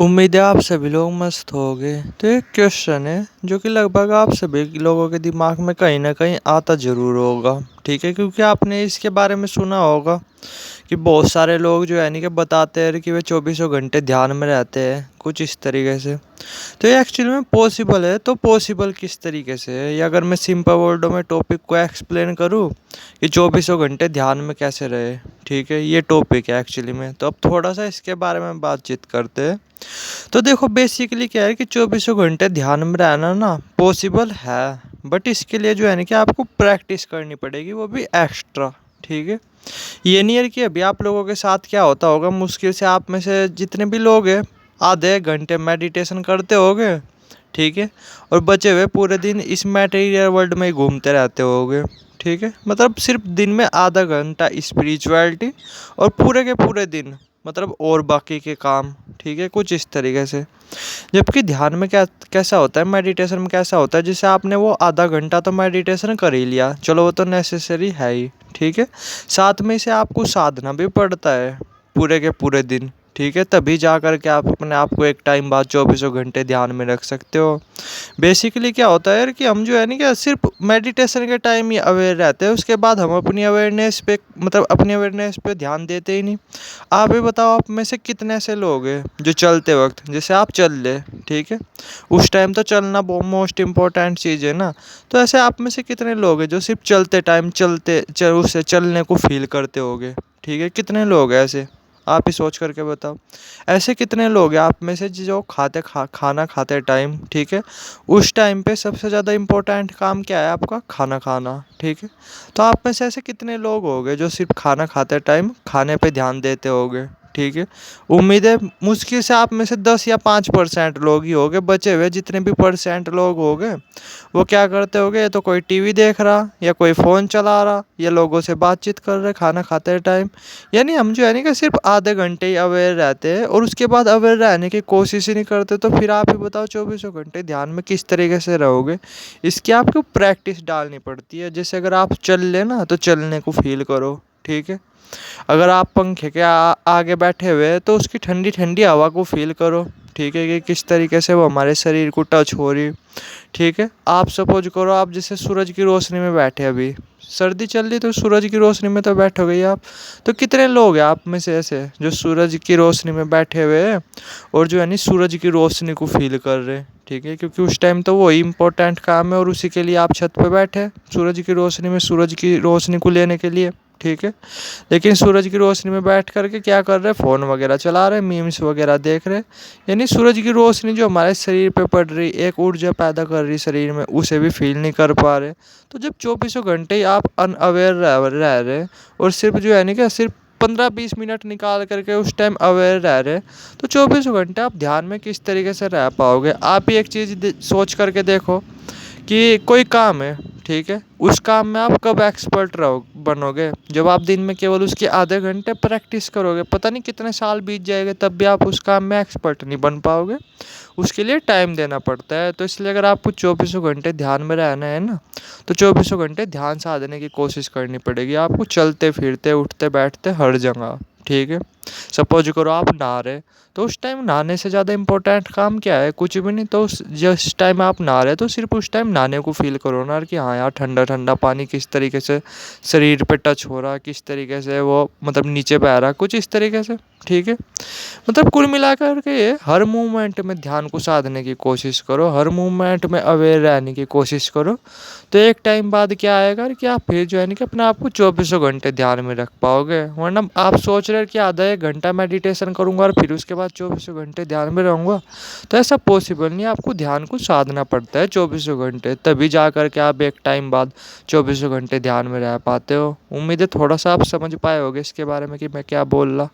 उम्मीद है आप सभी लोग मस्त होंगे। तो एक क्वेश्चन है जो कि लगभग आप सभी लोगों के दिमाग में कहीं ना कहीं आता जरूर होगा। ठीक है, क्योंकि आपने इसके बारे में सुना होगा कि बहुत सारे लोग जो है नहीं कि बताते हैं कि वे चौबीसों घंटे ध्यान में रहते हैं कुछ इस तरीके से। तो ये एक्चुअली में पॉसिबल है, तो पॉसिबल किस तरीके से है, या अगर मैं सिंपल वर्डों में टॉपिक को एक्सप्लेन करूँ कि चौबीसों घंटे ध्यान में कैसे रहे। ठीक है, ये टॉपिक है एक्चुअली में, तो अब थोड़ा सा इसके बारे में बातचीत करते हैं। तो देखो बेसिकली क्या है कि चौबीसों घंटे ध्यान में रहना ना पॉसिबल है, बट इसके लिए जो है ना कि आपको प्रैक्टिस करनी पड़ेगी, वो भी एक्स्ट्रा। ठीक है, ये नहीं है कि अभी आप लोगों के साथ क्या होता होगा, मुश्किल से आप में से जितने भी लोग हैं आधे एक घंटे मेडिटेशन करते होगे। ठीक है, और बचे हुए पूरे दिन इस मटेरियल वर्ल्ड में ही घूमते रहते होगे। ठीक है, मतलब सिर्फ दिन में आधा घंटा स्पिरिचुअलिटी और पूरे के पूरे दिन मतलब और बाकी के काम। ठीक है, कुछ इस तरीके से। जबकि ध्यान में क्या कैसा होता है, मेडिटेशन में कैसा होता है, जैसे आपने वो आधा घंटा तो मेडिटेशन कर ही लिया, चलो वो तो नेसेसरी है ही। ठीक है, साथ में से आपको साधना भी पड़ता है पूरे के पूरे दिन। ठीक है, तभी जा कर के आप अपने आप को एक टाइम बाद चौबीसों घंटे ध्यान में रख सकते हो। बेसिकली क्या होता है यार कि हम जो है ना क्या सिर्फ मेडिटेशन के टाइम ही अवेयर रहते हैं, उसके बाद हम अपनी अवेयरनेस पे मतलब अपनी अवेयरनेस पे ध्यान देते ही नहीं। आप ही बताओ, आप में से कितने ऐसे लोग हैं जो चलते वक्त, जैसे आप चल ले, ठीक है, उस टाइम तो चलना बहुत मोस्ट इम्पोर्टेंट चीज़ है ना। तो ऐसे आप में से कितने लोग हैं जो सिर्फ चलते टाइम उससे चलने को फील करते होगे। ठीक है, कितने लोग हैं ऐसे, आप ही सोच करके बताओ। ऐसे कितने लोग हैं आप में से जो खाना खाते टाइम, ठीक है, उस टाइम पे सबसे ज़्यादा इम्पोर्टेंट काम क्या है आपका, खाना खाना। ठीक है, तो आप में से ऐसे कितने लोग होंगे जो सिर्फ खाना खाते टाइम खाने पे ध्यान देते होंगे। ठीक है, उम्मीद है मुश्किल से आप में से 10 या 5% लोग ही होंगे, बचे हुए जितने भी परसेंट लोग होंगे वो क्या करते होंगे, या तो कोई टीवी देख रहा, या कोई फ़ोन चला रहा, या लोगों से बातचीत कर रहे खाना खाते टाइम। यानी हम जो है ना कि सिर्फ आधे घंटे ही अवेयर रहते हैं और उसके बाद अवेयर रहने की कोशिश ही नहीं करते। तो फिर आप ही बताओ चौबीसों घंटे ध्यान में किस तरीके से रहोगे। इसकी आपको प्रैक्टिस डालनी पड़ती है। जैसे अगर आप चल लेना तो चलने को फील करो। ठीक है, अगर आप पंखे के आगे बैठे हुए हैं तो उसकी ठंडी ठंडी हवा को फील करो। ठीक है, कि किस तरीके से वो हमारे शरीर को टच हो रही। ठीक है, आप सपोज करो आप जैसे सूरज की रोशनी में बैठे, अभी सर्दी चल रही तो सूरज की रोशनी में तो बैठोगे ही आप। तो कितने लोग हैं आप में से ऐसे जो सूरज की रोशनी में बैठे हुए हैं और जो है नहीं सूरज की रोशनी को फील कर रहे हैं। ठीक है, क्योंकि उस टाइम तो वही इंपॉर्टेंट काम है और उसी के लिए आप छत पे बैठे सूरज की रोशनी में सूरज की रोशनी को लेने के लिए। ठीक है, लेकिन सूरज की रोशनी में बैठ करके क्या कर रहे हैं, फ़ोन वगैरह चला रहे, मीम्स वगैरह देख रहे। यानी सूरज की रोशनी जो हमारे शरीर पे पड़ रही, एक ऊर्जा पैदा कर रही शरीर में, उसे भी फील नहीं कर पा रहे। तो जब चौबीसों घंटे ही आप अनअवेयर रह रहे और सिर्फ जो है ना क्या सिर्फ 15-20 मिनट निकाल करके उस टाइम अवेयर रह रहे, तो चौबीसों घंटे आप ध्यान में किस तरीके से रह पाओगे। आप ही एक चीज़ सोच करके देखो कि कोई काम है, ठीक है, उस काम में आप कब एक्सपर्ट रहो बनोगे, जब आप दिन में केवल उसके आधे घंटे प्रैक्टिस करोगे। पता नहीं कितने साल बीत जाएंगे तब भी आप उस काम में एक्सपर्ट नहीं बन पाओगे। उसके लिए टाइम देना पड़ता है। तो इसलिए अगर आपको चौबीसों घंटे ध्यान में रहना है ना, तो चौबीसों घंटे ध्यान साधने की कोशिश करनी पड़ेगी आपको, चलते फिरते उठते बैठते हर जगह। ठीक है, सपोज करो आप नहा रहे, तो उस टाइम नहाने से ज़्यादा इंपॉर्टेंट काम क्या है, कुछ भी नहीं। तो उस जिस टाइम आप नहा रहे तो सिर्फ उस टाइम नहाने को फील करो ना, कि हाँ यार ठंडा ठंडा पानी किस तरीके से शरीर पे टच हो रहा, किस तरीके से वो मतलब नीचे बह रहा, कुछ इस तरीके से। ठीक है, मतलब कुल मिलाकर के हर मूवमेंट में ध्यान को साधने की कोशिश करो, हर मूवमेंट में अवेयर रहने की कोशिश करो। तो एक टाइम बाद क्या आएगा कि आप फिर जो है ना कि अपने आप को चौबीसों घंटे ध्यान में रख पाओगे। वरना आप सोच रहे हो कि आधा एक घंटा मेडिटेशन करूंगा और फिर उसके बाद चौबीसों घंटे ध्यान में रहूंगा, तो ऐसा पॉसिबल नहीं है। आपको ध्यान को साधना पड़ता है चौबीसों घंटे, तभी जा कर के आप एक टाइम बाद चौबीसों घंटे ध्यान में रह पाते हो। उम्मीद है थोड़ा सा आप समझ पाए होगे इसके बारे में कि मैं क्या बोल रहा।